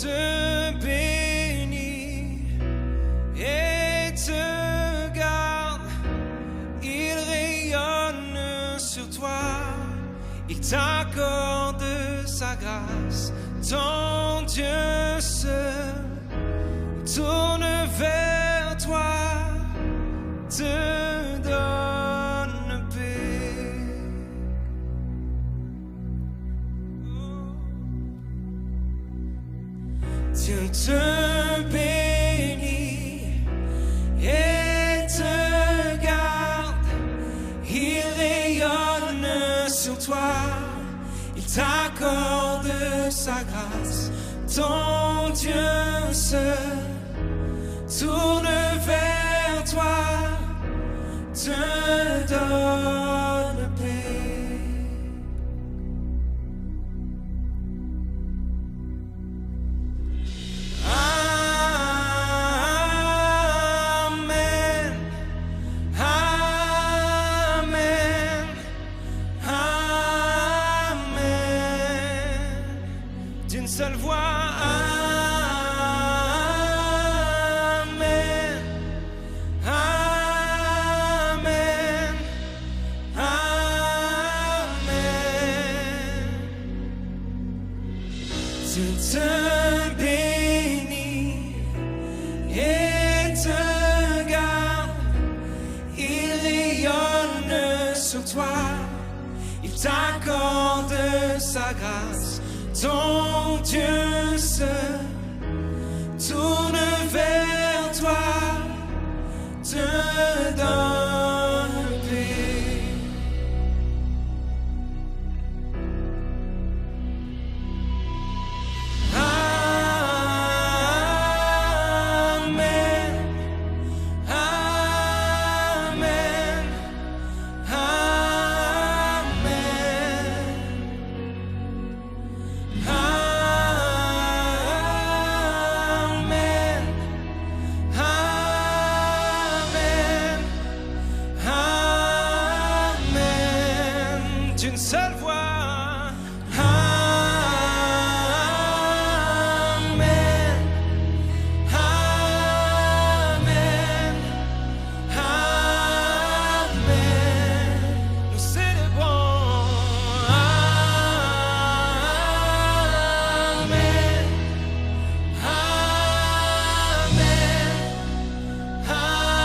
te bénit et te garde. Il rayonne sur toi, il t'accorde sa grâce. Ton Dieu seul tourne vers toi, te donne paix. Dieu te bénit et te garde. Il rayonne sur toi, il t'accorde sa grâce. Ton Dieu seul tourne vers toi, te donne paix. Amen, amen, amen. D'une seule voix. Dieu te bénit et te garde. Il rayonne sur toi, il t'accorde sa grâce. Ton Dieu seul tourne vers toi, te donne paix. D'une seule voix. Amen, amen, amen. Nous célébrons. Amen, amen, amen.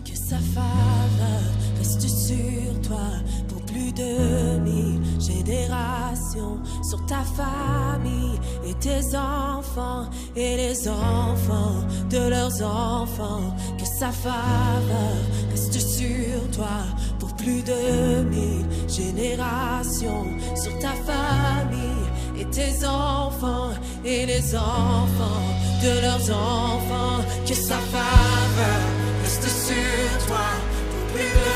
Que sa faveur reste sur toi pour plus de 1000 générations, sur ta famille et tes enfants et les enfants de leurs enfants. Que sa faveur reste sur toi pour plus de 1000 générations, sur ta famille et tes enfants et les enfants de leurs enfants. Que sa faveur reste sur toi pour plus de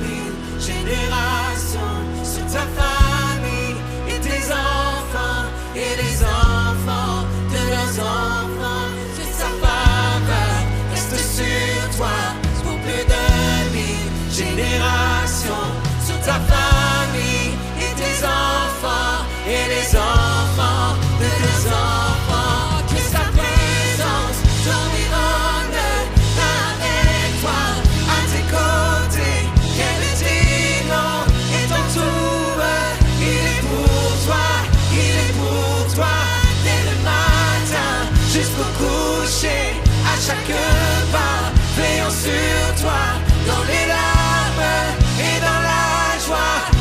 1000 générations, sur ta famille et tes enfants et les enfants de leurs enfants. Que sa faveur reste sur toi pour plus de 1000 générations, sur ta famille et tes enfants et les enfants de leurs enfants. Que sa présence t'environne avec toi, à tes côtés, qu'elle est non et t'entoure. Il est pour toi, il est pour toi, dès le matin jusqu'au coucher, à chaque pas, veillant sur toi, dans les larmes et dans la joie.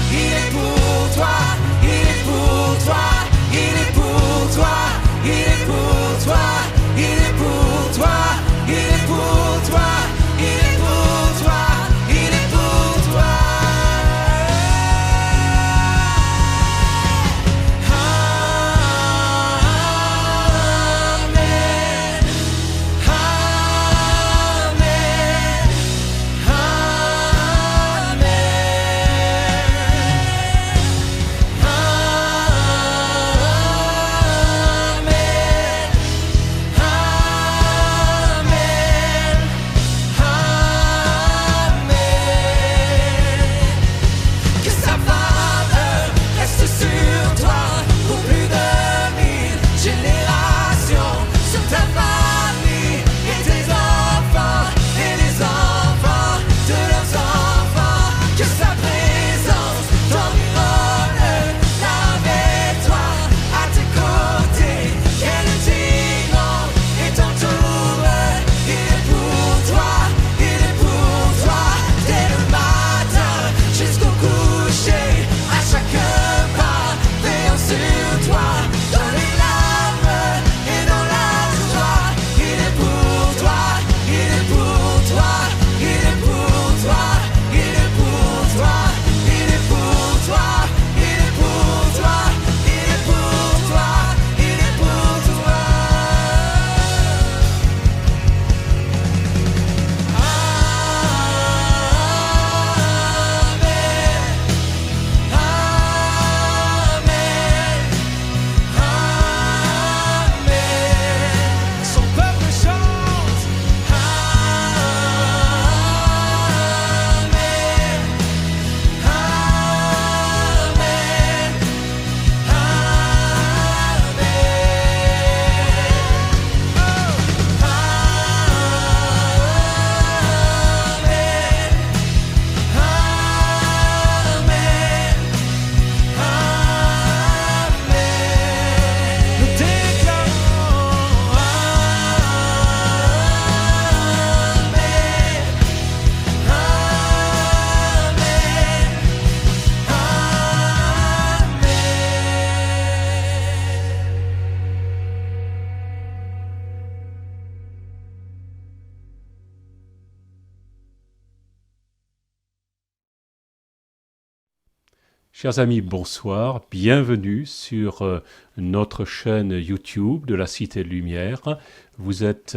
Chers amis, bonsoir, bienvenue sur notre chaîne YouTube de la Cité de Lumière. Vous êtes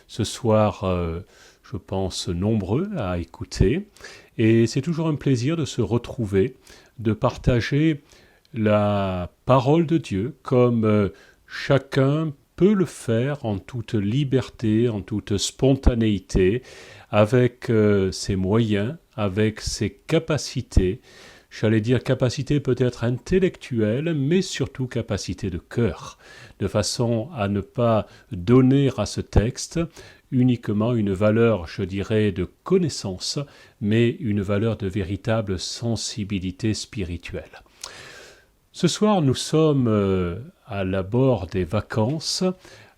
ce soir, je pense, nombreux à écouter et c'est toujours un plaisir de se retrouver, de partager la parole de Dieu comme chacun peut le faire en toute liberté, en toute spontanéité, avec ses moyens, avec ses capacités. J'allais dire capacité peut-être intellectuelle, mais surtout capacité de cœur, de façon à ne pas donner à ce texte uniquement une valeur, je dirais, de connaissance, mais une valeur de véritable sensibilité spirituelle. Ce soir, nous sommes à l'abord des vacances,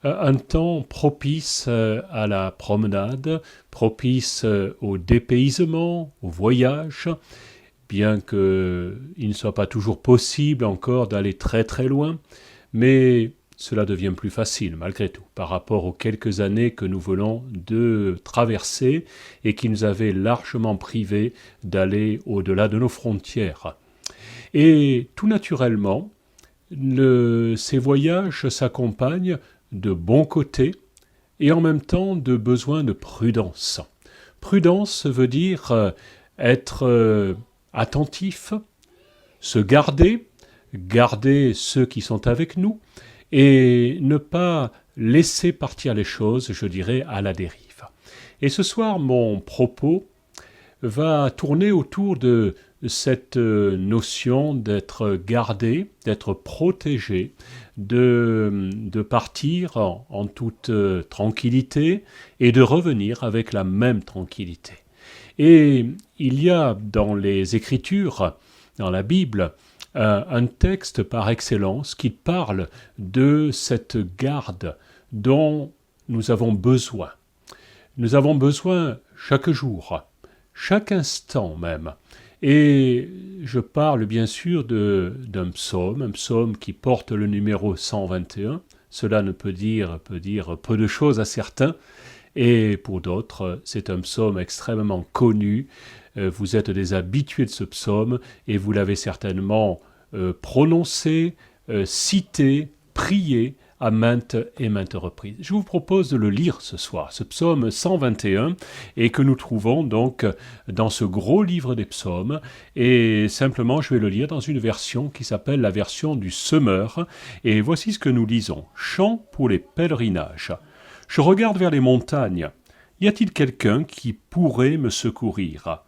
un temps propice à la promenade, propice au dépaysement, au voyage, bien qu'il ne soit pas toujours possible encore d'aller très très loin, mais cela devient plus facile malgré tout par rapport aux quelques années que nous venons de traverser et qui nous avaient largement privés d'aller au-delà de nos frontières. Et tout naturellement, ces voyages s'accompagnent de bons côtés et en même temps de besoins de prudence. Prudence veut dire être attentif, se garder ceux qui sont avec nous et ne pas laisser partir les choses, je dirais, à la dérive. Et ce soir, mon propos va tourner autour de cette notion d'être gardé, d'être protégé, de partir en toute tranquillité et de revenir avec la même tranquillité. Et il y a dans les Écritures, dans la Bible, un texte par excellence qui parle de cette garde dont nous avons besoin. Nous avons besoin chaque jour, chaque instant même. Et je parle bien sûr d'un psaume, un psaume qui porte le numéro 121. Cela ne peut dire peu de choses à certains, et pour d'autres, c'est un psaume extrêmement connu. Vous êtes des habitués de ce psaume et vous l'avez certainement prononcé, cité, prié à maintes et maintes reprises. Je vous propose de le lire ce soir, ce psaume 121, et que nous trouvons donc dans ce gros livre des psaumes. Et simplement, je vais le lire dans une version qui s'appelle la version du Semeur. Et voici ce que nous lisons. Chant pour les pèlerinages. Je regarde vers les montagnes. Y a-t-il quelqu'un qui pourrait me secourir ?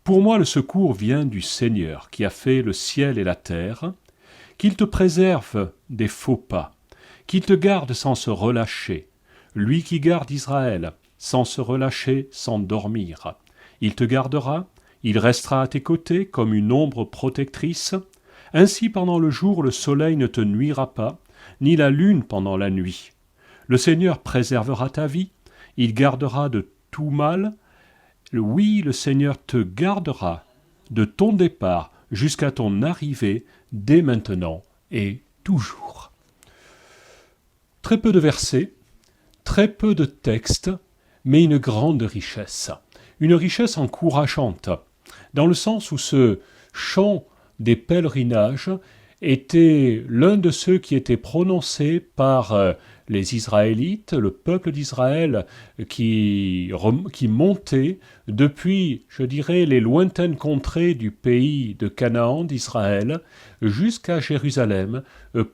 Pour moi, le secours vient du Seigneur, qui a fait le ciel et la terre. Qu'il te préserve des faux pas, qu'il te garde sans se relâcher. Lui qui garde Israël, sans se relâcher, sans dormir. Il te gardera, il restera à tes côtés comme une ombre protectrice. Ainsi pendant le jour, le soleil ne te nuira pas, ni la lune pendant la nuit. Le Seigneur préservera ta vie, il gardera de tout mal. Oui, le Seigneur te gardera de ton départ jusqu'à ton arrivée, dès maintenant et toujours. Très peu de versets, très peu de textes, mais une grande richesse. Une richesse encourageante, dans le sens où ce chant des pèlerinages était l'un de ceux qui étaient prononcés par les Israélites, le peuple d'Israël qui montait depuis, je dirais, les lointaines contrées du pays de Canaan, d'Israël, jusqu'à Jérusalem,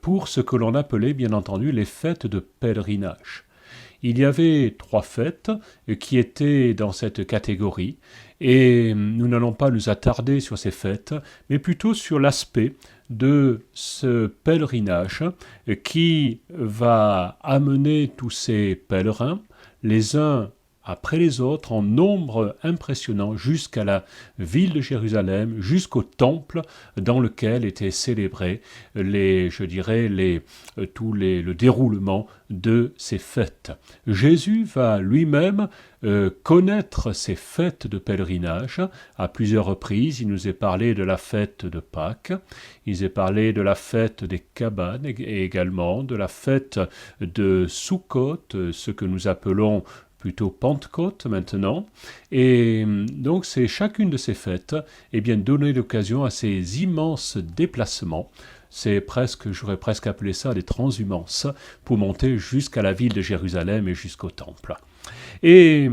pour ce que l'on appelait bien entendu les fêtes de pèlerinage. Il y avait 3 fêtes qui étaient dans cette catégorie, et nous n'allons pas nous attarder sur ces fêtes, mais plutôt sur l'aspect de ce pèlerinage qui va amener tous ces pèlerins, les uns après les autres, en nombre impressionnant, jusqu'à la ville de Jérusalem, jusqu'au temple dans lequel étaient célébrés le déroulement de ces fêtes. Jésus va lui-même connaître ces fêtes de pèlerinage à plusieurs reprises. Il nous est parlé de la fête de Pâques, il nous est parlé de la fête des cabanes et également de la fête de Soukhot, ce que nous appelons plutôt Pentecôte maintenant. Et donc c'est chacune de ces fêtes, donner l'occasion à ces immenses déplacements. C'est presque, j'aurais presque appelé ça des transhumances, pour monter jusqu'à la ville de Jérusalem et jusqu'au temple. Et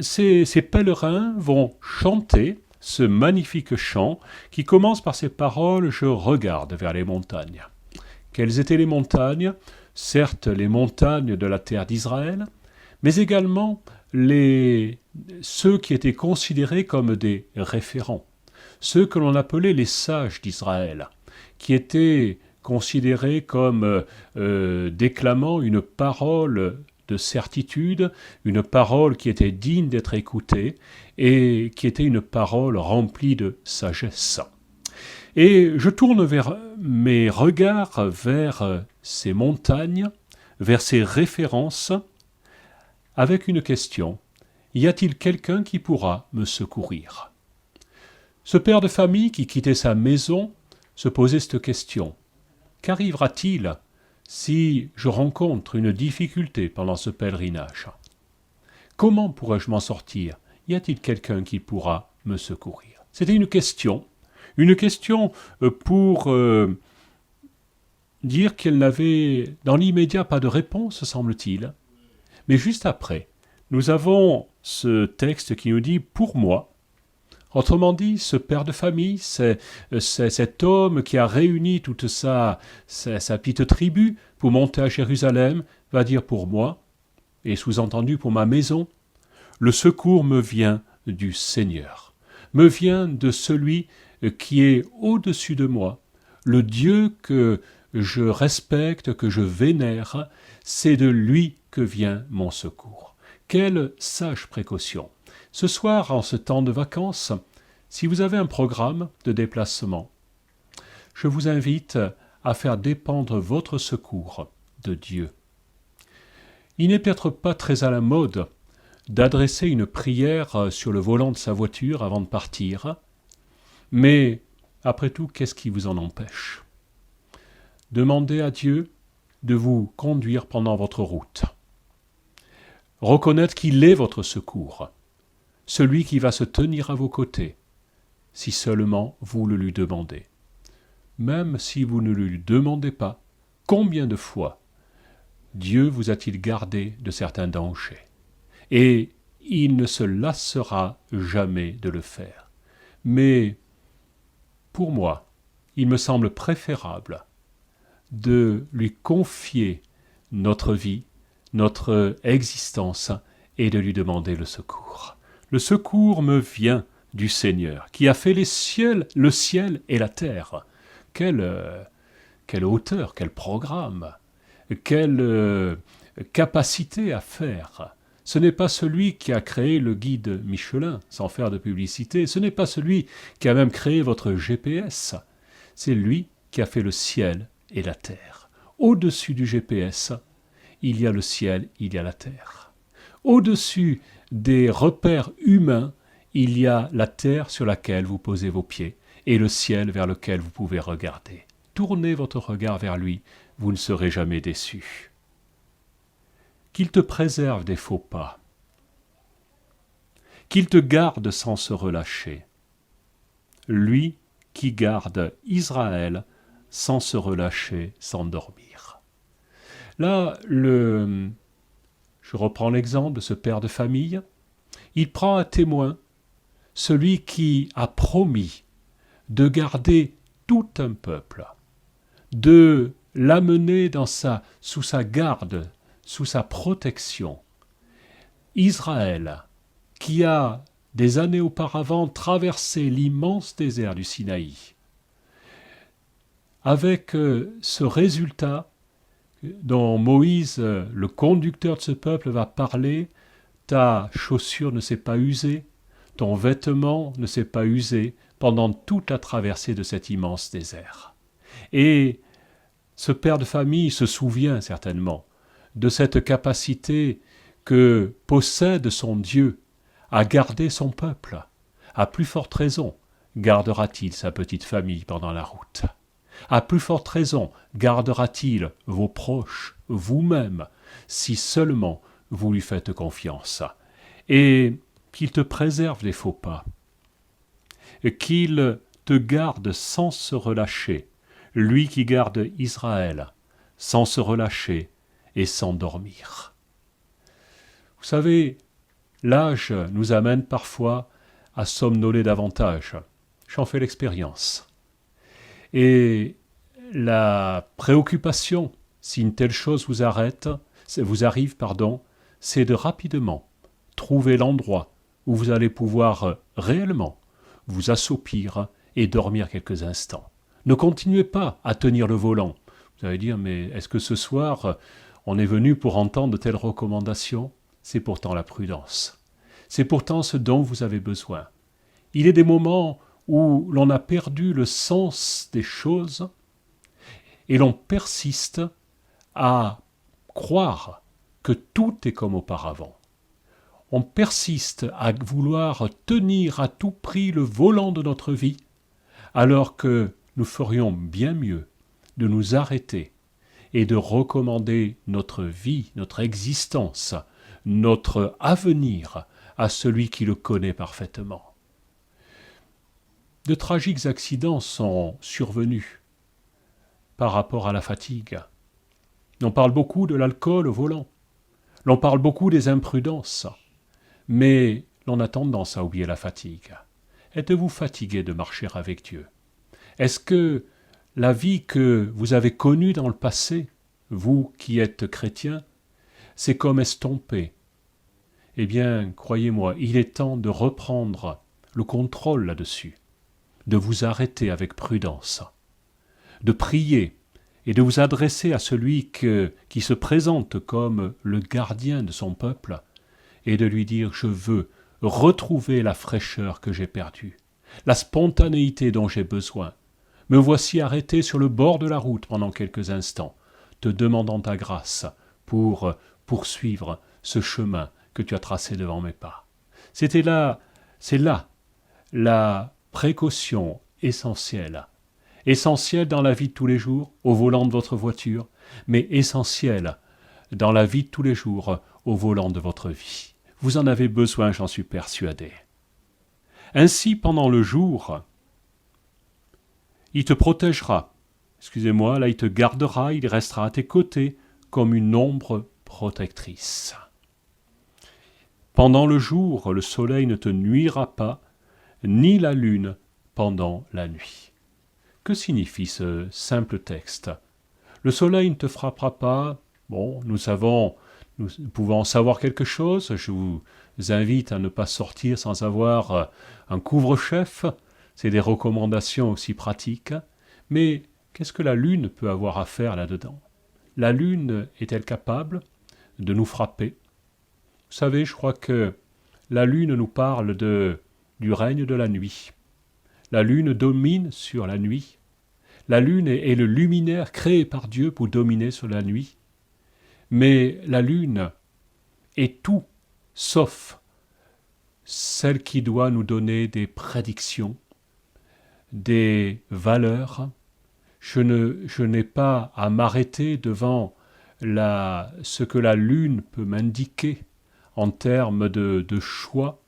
ces pèlerins vont chanter ce magnifique chant qui commence par ces paroles « Je regarde vers les montagnes ». Quelles étaient les montagnes ? Certes, les montagnes de la terre d'Israël, mais également ceux qui étaient considérés comme des référents, ceux que l'on appelait les sages d'Israël, qui étaient considérés comme déclamant une parole de certitude, une parole qui était digne d'être écoutée et qui était une parole remplie de sagesse. Et je tourne mes regards vers ces montagnes, vers ces références, avec une question. Y a-t-il quelqu'un qui pourra me secourir ? Ce père de famille qui quittait sa maison se posait cette question. Qu'arrivera-t-il si je rencontre une difficulté pendant ce pèlerinage ? Comment pourrais-je m'en sortir ? Y a-t-il quelqu'un qui pourra me secourir ? C'était une question pour dire qu'elle n'avait dans l'immédiat pas de réponse, semble-t-il. Mais juste après, nous avons ce texte qui nous dit « pour moi ». Autrement dit, ce père de famille, c'est cet homme qui a réuni toute sa petite tribu pour monter à Jérusalem, va dire pour moi, et sous-entendu pour ma maison, le secours me vient du Seigneur, me vient de celui qui est au-dessus de moi, le Dieu que je respecte, que je vénère, c'est de lui que vient mon secours. Quelle sage précaution! Ce soir, en ce temps de vacances, si vous avez un programme de déplacement, je vous invite à faire dépendre votre secours de Dieu. Il n'est peut-être pas très à la mode d'adresser une prière sur le volant de sa voiture avant de partir, mais après tout, qu'est-ce qui vous en empêche ? Demandez à Dieu de vous conduire pendant votre route. Reconnaître qu'il est votre secours, celui qui va se tenir à vos côtés, si seulement vous le lui demandez. Même si vous ne le lui demandez pas, combien de fois Dieu vous a-t-il gardé de certains dangers ? Et il ne se lassera jamais de le faire. Mais pour moi, il me semble préférable de lui confier notre vie, notre existence, et de lui demander le secours. Le secours me vient du Seigneur, qui a fait le ciel et la terre. Quelle hauteur, quel programme, quelle capacité à faire. Ce n'est pas celui qui a créé le guide Michelin, sans faire de publicité, ce n'est pas celui qui a même créé votre GPS, c'est lui qui a fait le ciel et la terre. Au-dessus du GPS, il y a le ciel, il y a la terre. Au-dessus des repères humains, il y a la terre sur laquelle vous posez vos pieds et le ciel vers lequel vous pouvez regarder. Tournez votre regard vers lui, vous ne serez jamais déçus. Qu'il te préserve des faux pas, qu'il te garde sans se relâcher. Lui qui garde Israël sans se relâcher, sans dormir. Là, je reprends l'exemple de ce père de famille. Il prend à témoin celui qui a promis de garder tout un peuple, de l'amener sous sa garde, sous sa protection. Israël, qui a des années auparavant traversé l'immense désert du Sinaï, avec ce résultat dont Moïse, le conducteur de ce peuple, va parler, ta chaussure ne s'est pas usée, ton vêtement ne s'est pas usé pendant toute la traversée de cet immense désert. Et ce père de famille se souvient certainement de cette capacité que possède son Dieu à garder son peuple. À plus forte raison, gardera-t-il sa petite famille pendant la route ? À plus forte raison, gardera-t-il vos proches, vous-même, si seulement vous lui faites confiance, et qu'il te préserve des faux pas, et qu'il te garde sans se relâcher, lui qui garde Israël, sans se relâcher et sans dormir. Vous savez, l'âge nous amène parfois à somnoler davantage. J'en fais l'expérience. Et la préoccupation, si une telle chose vous arrive, c'est de rapidement trouver l'endroit où vous allez pouvoir réellement vous assoupir et dormir quelques instants. Ne continuez pas à tenir le volant. Vous allez dire, mais est-ce que ce soir, on est venu pour entendre de telles recommandations ? C'est pourtant la prudence. C'est pourtant ce dont vous avez besoin. Il est des moments où l'on a perdu le sens des choses et l'on persiste à croire que tout est comme auparavant. On persiste à vouloir tenir à tout prix le volant de notre vie, alors que nous ferions bien mieux de nous arrêter et de recommander notre vie, notre existence, notre avenir à celui qui le connaît parfaitement. De tragiques accidents sont survenus par rapport à la fatigue. On parle beaucoup de l'alcool au volant, l'on parle beaucoup des imprudences, mais l'on a tendance à oublier la fatigue. Êtes-vous fatigué de marcher avec Dieu ? Est-ce que la vie que vous avez connue dans le passé, vous qui êtes chrétien, c'est comme estompé ? Eh bien, croyez-moi, il est temps de reprendre le contrôle là-dessus, de vous arrêter avec prudence, de prier et de vous adresser à celui qui se présente comme le gardien de son peuple et de lui dire « Je veux retrouver la fraîcheur que j'ai perdue, la spontanéité dont j'ai besoin. Me voici arrêté sur le bord de la route pendant quelques instants, te demandant ta grâce pour poursuivre ce chemin que tu as tracé devant mes pas. » C'est là la précaution essentielle dans la vie de tous les jours, au volant de votre voiture, mais essentielle dans la vie de tous les jours, au volant de votre vie. Vous en avez besoin, j'en suis persuadé. Ainsi, pendant le jour, il te protégera. Excusez-moi, il te gardera, il restera à tes côtés comme une ombre protectrice. Pendant le jour, le soleil ne te nuira pas, ni la lune pendant la nuit. Que signifie ce simple texte ? Le soleil ne te frappera pas. Bon, nous pouvons en savoir quelque chose. Je vous invite à ne pas sortir sans avoir un couvre-chef. C'est des recommandations aussi pratiques. Mais qu'est-ce que la lune peut avoir à faire là-dedans ? La lune est-elle capable de nous frapper ? Vous savez, je crois que la lune nous parle du règne de la nuit. La lune domine sur la nuit. La lune est le luminaire créé par Dieu pour dominer sur la nuit. Mais la lune est tout sauf celle qui doit nous donner des prédictions, des valeurs. Je n'ai pas à m'arrêter devant ce que la lune peut m'indiquer en termes de choix.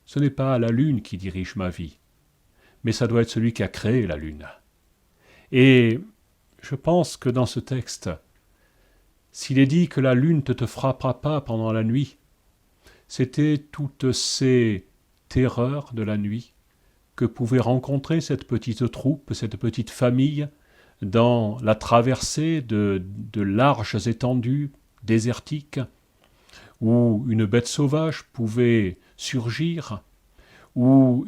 Ce n'est pas la lune qui dirige ma vie, mais ça doit être celui qui a créé la lune. Et je pense que dans ce texte, s'il est dit que la lune ne te frappera pas pendant la nuit, c'était toutes ces terreurs de la nuit que pouvait rencontrer cette petite troupe, cette petite famille, dans la traversée de larges étendues désertiques, où une bête sauvage pouvait surgir, où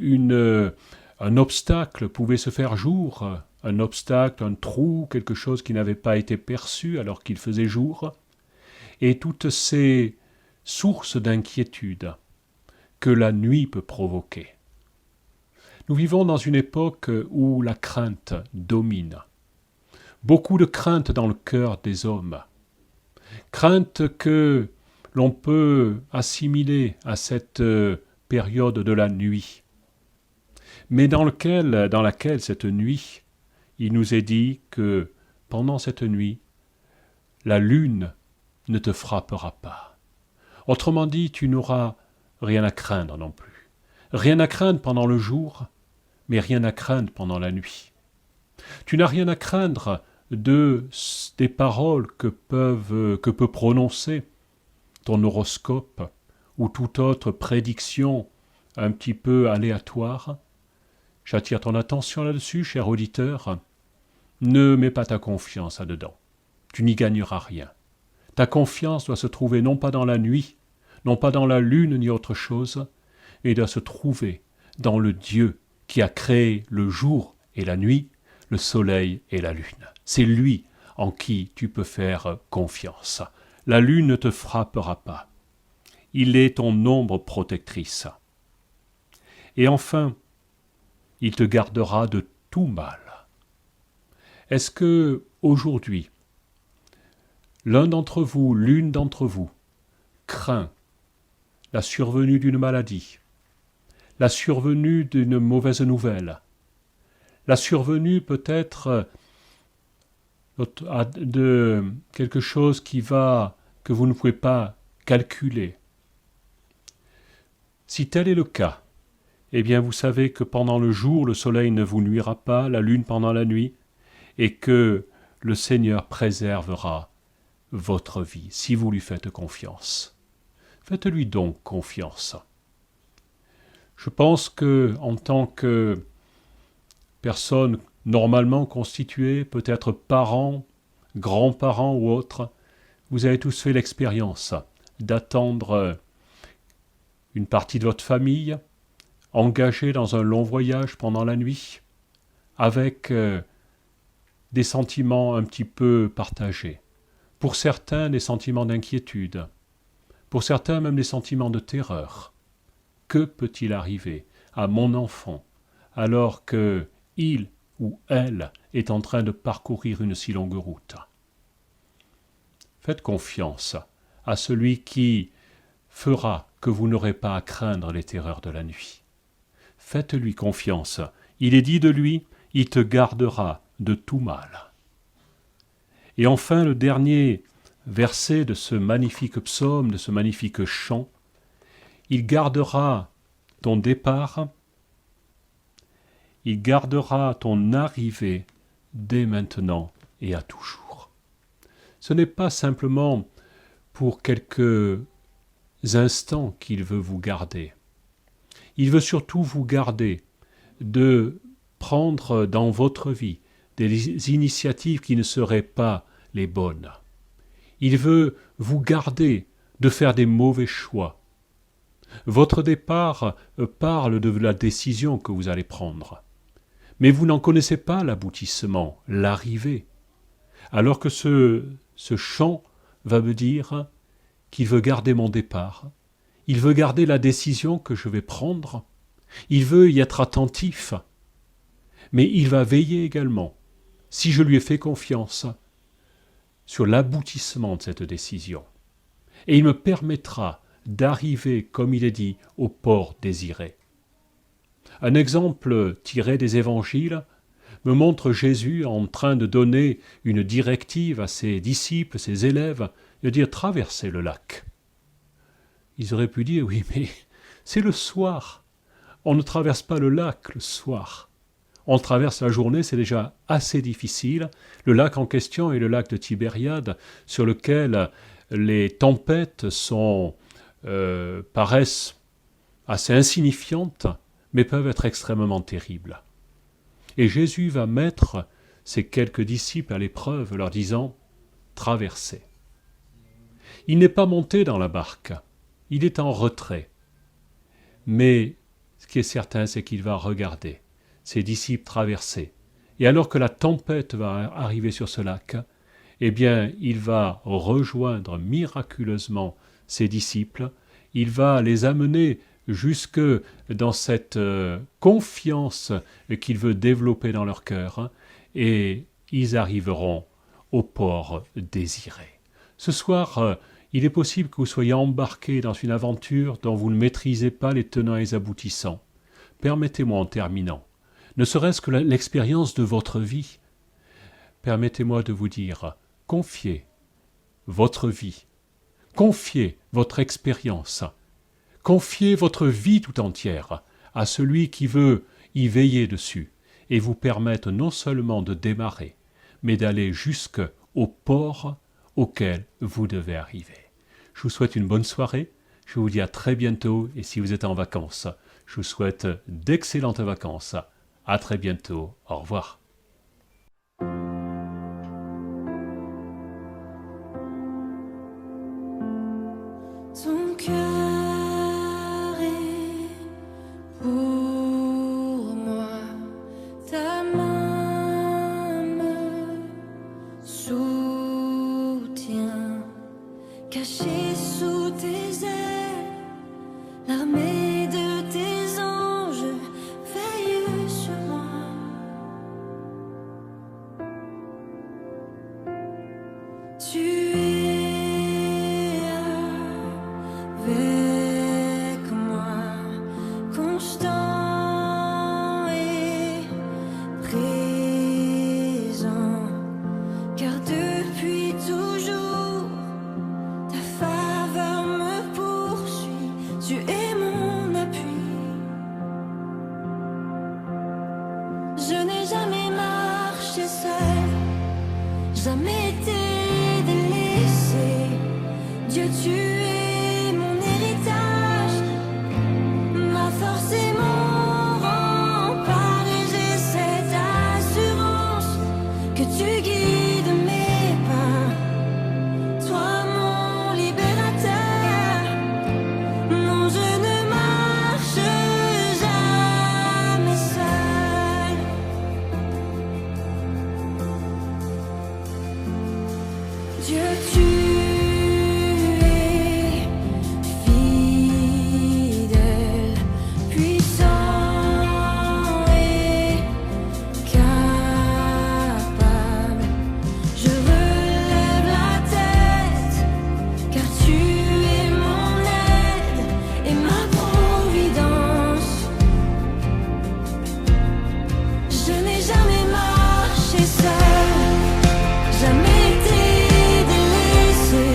un obstacle pouvait se faire jour, un obstacle, un trou, quelque chose qui n'avait pas été perçu alors qu'il faisait jour, et toutes ces sources d'inquiétude que la nuit peut provoquer. Nous vivons dans une époque où la crainte domine. Beaucoup de crainte dans le cœur des hommes. Crainte que l'on peut assimiler à cette période de la nuit, mais dans laquelle cette nuit, il nous est dit que pendant cette nuit, la lune ne te frappera pas. Autrement dit, tu n'auras rien à craindre non plus. Rien à craindre pendant le jour, mais rien à craindre pendant la nuit. Tu n'as rien à craindre des paroles que peut prononcer ton horoscope ou toute autre prédiction un petit peu aléatoire. J'attire ton attention là-dessus, cher auditeur. Ne mets pas ta confiance là-dedans. Tu n'y gagneras rien. Ta confiance doit se trouver non pas dans la nuit, non pas dans la lune ni autre chose, mais doit se trouver dans le Dieu qui a créé le jour et la nuit, le soleil et la lune. C'est lui en qui tu peux faire confiance. La lune ne te frappera pas. Il est ton ombre protectrice. Et enfin, il te gardera de tout mal. Est-ce que, aujourd'hui, l'une d'entre vous, craint la survenue d'une maladie, la survenue d'une mauvaise nouvelle, la survenue peut-être de quelque chose que vous ne pouvez pas calculer? Si tel est le cas, eh bien vous savez que pendant le jour, le soleil ne vous nuira pas, la lune pendant la nuit, et que le Seigneur préservera votre vie, si vous lui faites confiance. Faites-lui donc confiance. Je pense que, en tant que personne normalement constituée, peut-être parents, grands-parents ou autres, vous avez tous fait l'expérience d'attendre une partie de votre famille, engagée dans un long voyage pendant la nuit, avec des sentiments un petit peu partagés. Pour certains, des sentiments d'inquiétude. Pour certains, même des sentiments de terreur. Que peut-il arriver à mon enfant alors que il ou elle est en train de parcourir une si longue route? Faites confiance à celui qui fera que vous n'aurez pas à craindre les terreurs de la nuit. Faites-lui confiance. Il est dit de lui, il te gardera de tout mal. Et enfin, le dernier verset de ce magnifique psaume, de ce magnifique chant, il gardera ton départ, il gardera ton arrivée dès maintenant et à toujours. Ce n'est pas simplement pour quelques instants qu'il veut vous garder. Il veut surtout vous garder de prendre dans votre vie des initiatives qui ne seraient pas les bonnes. Il veut vous garder de faire des mauvais choix. Votre départ parle de la décision que vous allez prendre. Mais vous n'en connaissez pas l'aboutissement, l'arrivée. Alors que ce chant va me dire qu'il veut garder mon départ. Il veut garder la décision que je vais prendre. Il veut y être attentif. Mais il va veiller également, si je lui ai fait confiance, sur l'aboutissement de cette décision. Et il me permettra d'arriver, comme il est dit, au port désiré. Un exemple tiré des évangiles me montre Jésus en train de donner une directive à ses disciples, ses élèves, de dire « traversez le lac ». Ils auraient pu dire « oui, mais c'est le soir, on ne traverse pas le lac le soir ». On traverse la journée, c'est déjà assez difficile. Le lac en question est le lac de Tibériade, sur lequel les tempêtes paraissent assez insignifiantes, mais peuvent être extrêmement terribles. Et Jésus va mettre ses quelques disciples à l'épreuve, leur disant « traversez ». Il n'est pas monté dans la barque, il est en retrait. Mais ce qui est certain, c'est qu'il va regarder ses disciples traverser. Et alors que la tempête va arriver sur ce lac, eh bien, il va rejoindre miraculeusement ses disciples, il va les amener jusque dans cette confiance qu'il veut développer dans leur cœur, et ils arriveront au port désiré. Ce soir, il est possible que vous soyez embarqués dans une aventure dont vous ne maîtrisez pas les tenants et les aboutissants. Permettez-moi en terminant, ne serait-ce que l'expérience de votre vie, permettez-moi de vous dire, confiez votre vie, confiez votre expérience, confiez votre vie tout entière à celui qui veut y veiller dessus et vous permettre non seulement de démarrer, mais d'aller jusqu'au port auquel vous devez arriver. Je vous souhaite une bonne soirée, je vous dis à très bientôt et si vous êtes en vacances, je vous souhaite d'excellentes vacances. À très bientôt, au revoir. Ton cœur est pour moi, ta main me soutient, caché sous tes ailes, l'armée de tes anges veille sur moi. Tu es avec moi, constant et présent, car depuis toujours ta faveur me poursuit. Tu es mon appui. Je n'ai jamais marché seul, jamais été délaissé. Dieu, tu es mon héritage, ma force et mon rempart, et j'ai cette assurance que tu guides mes pas. Toi, mon libérateur, non, je ne marche jamais seul. Dieu, tu es fidèle, puissant et capable. Je relève la tête, car tu es mon aide et ma providence. Je n'ai jamais marché seul, jamais été délaissé.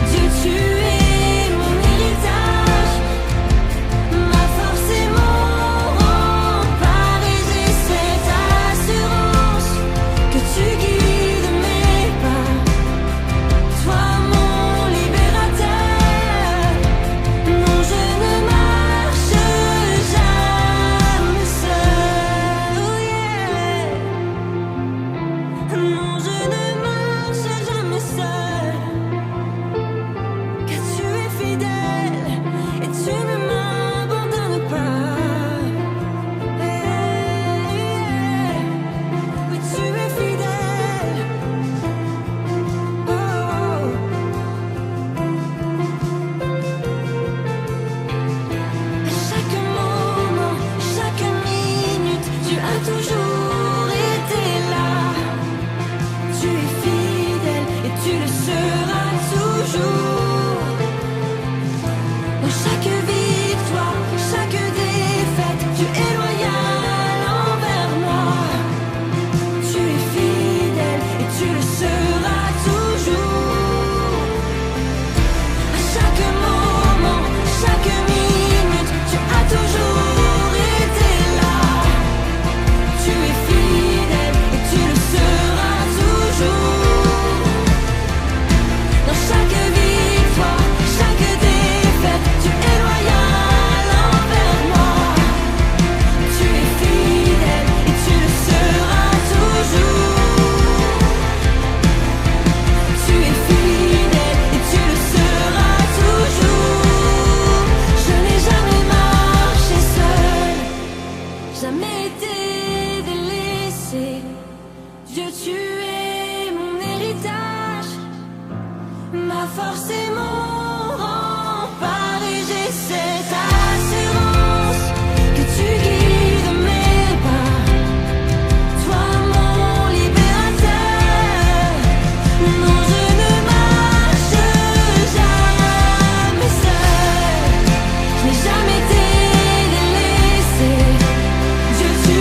Dieu, tu es mon héritage, ma force et mon rempart, et j'ai cette assurance que tu guides mes pas. Toi, mon libérateur, non, je ne marche jamais seul. Oh yeah. Non, je ne marche jamais seul, car tu es fidèle et tu ne m'abandonnes pas. Oui, tu es fidèle. Oh. À chaque moment, chaque minute, tu as toujours été là. Tu es fidèle et tu le seras toujours. Dans chaque victoire, chaque défaite, tu es loyal envers moi. Tu es fidèle et tu le seras toujours. À chaque moment, chaque minute, tu as toujours été là. Tu es fidèle et tu le seras toujours. Dans chaque victoire, chaque défaite, tu es loyal envers moi. Tu es fidèle et tu le seras toujours. Tu es fidèle et tu le seras toujours. Je n'ai jamais marché seul, jamais été délaissé. Dieu, tu es mon héritage, ma force et mon rempart, et j'ai cette assurance que tu guides mes pas. Toi, mon libérateur, non, je ne marche jamais seul. Je n'ai jamais été délaissé. Dieu, tu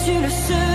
tu le seras.